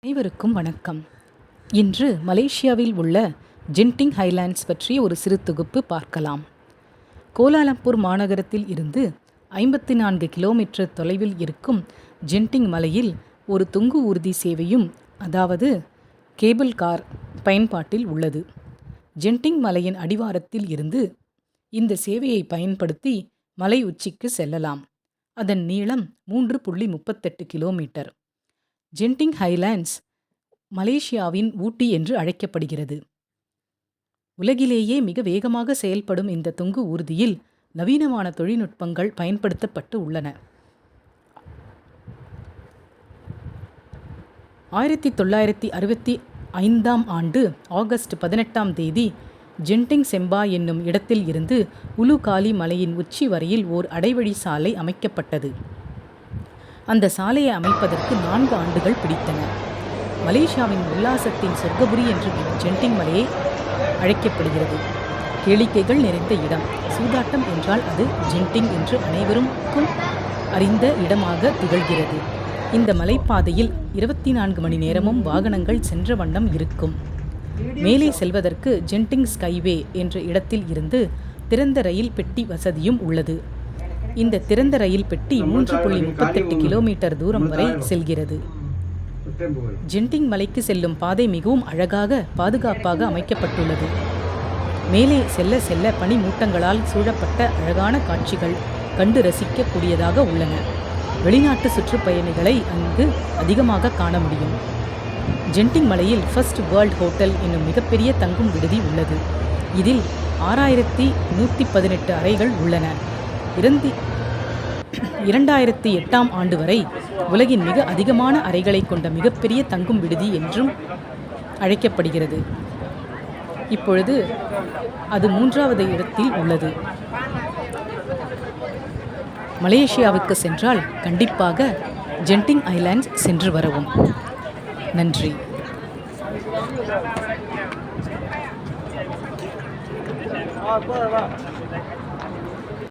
அனைவருக்கும் வணக்கம். இன்று மலேசியாவில் உள்ள ஜென்டிங் ஹைலேண்ட்ஸ் பற்றிய ஒரு சிறு தொகுப்பு பார்க்கலாம். கோலாலம்பூர் மாநகரத்தில் இருந்து 54 கிலோமீட்டர் தொலைவில் இருக்கும் ஜென்டிங் மலையில் ஒரு தொங்கு ஊர்தி சேவையும், அதாவது கேபிள் கார் பயன்பாட்டில் உள்ளது. ஜென்டிங் மலையின் அடிவாரத்தில் இருந்து இந்த சேவையை பயன்படுத்தி மலை உச்சிக்கு செல்லலாம். அதன் நீளம் 3.38 கிலோமீட்டர். ஜென்டிங் ஹைலேண்ட்ஸ் மலேசியாவின் ஊட்டி என்று அழைக்கப்படுகிறது. உலகிலேயே மிக வேகமாக செயல்படும் இந்த தொங்கு ஊர்தியில் நவீனமான தொழில்நுட்பங்கள் பயன்படுத்தப்பட்டு உள்ளன. 1965 ஆண்டு ஆகஸ்ட் 18 தேதி ஜென்டிங் செம்பா என்னும் இடத்தில் இருந்து உலுகாலி மலையின் உச்சி வரையில் ஓர் அடைவழி சாலை அமைக்கப்பட்டது. அந்த சாலையை அமைப்பதற்கு 4 ஆண்டுகள் பிடித்தன. மலேசியாவின் உல்லாசத்தின் சொர்க்கபுரி என்று ஜென்டிங் மலையை அழைக்கப்படுகிறது. கேளிக்கைகள் நிறைந்த இடம். சூதாட்டம் என்றால் அது ஜென்டிங் என்று அனைவருக்கும் அறிந்த இடமாக திகழ்கிறது. இந்த மலைப்பாதையில் 24 மணி நேரமும் வாகனங்கள் சென்ற வண்ணம் இருக்கும். மேலே செல்வதற்கு ஜென்டிங் ஸ்கைவே என்ற இடத்தில் இருந்து திறந்த ரயில் பெட்டி வசதியும் உள்ளது. இந்த திறந்த ரயில் பெட்டி 3.38 கிலோமீட்டர் தூரம் வரை செல்கிறது. ஜென்டிங் மலைக்கு செல்லும் பாதை மிகவும் அழகாக, பாதுகாப்பாக அமைக்கப்பட்டுள்ளது. மேலே செல்ல செல்ல பனி மூட்டங்களால் சூழப்பட்ட அழகான காட்சிகள் கண்டு ரசிக்கக்கூடியதாக உள்ளன. வெளிநாட்டு சுற்றுப்பயணிகளை அங்கு அதிகமாக காண முடியும். ஜென்டிங் மலையில் ஃபர்ஸ்ட் வேர்ல்ட் ஹோட்டல் என்னும் மிகப்பெரிய தங்கும் விடுதி உள்ளது. இதில் 6118 அறைகள் உள்ளன. 2008 ஆண்டு வரை உலகின் மிக அதிகமான அறைகளை கொண்ட மிகப்பெரிய தங்கும் விடுதி என்றும் அழைக்கப்படுகிறது. இப்பொழுது அது 3வது இடத்தில் உள்ளது. மலேசியாவுக்கு சென்றால் கண்டிப்பாக ஜென்டிங் ஐலேண்ட்ஸ் சென்று வரவும். நன்றி.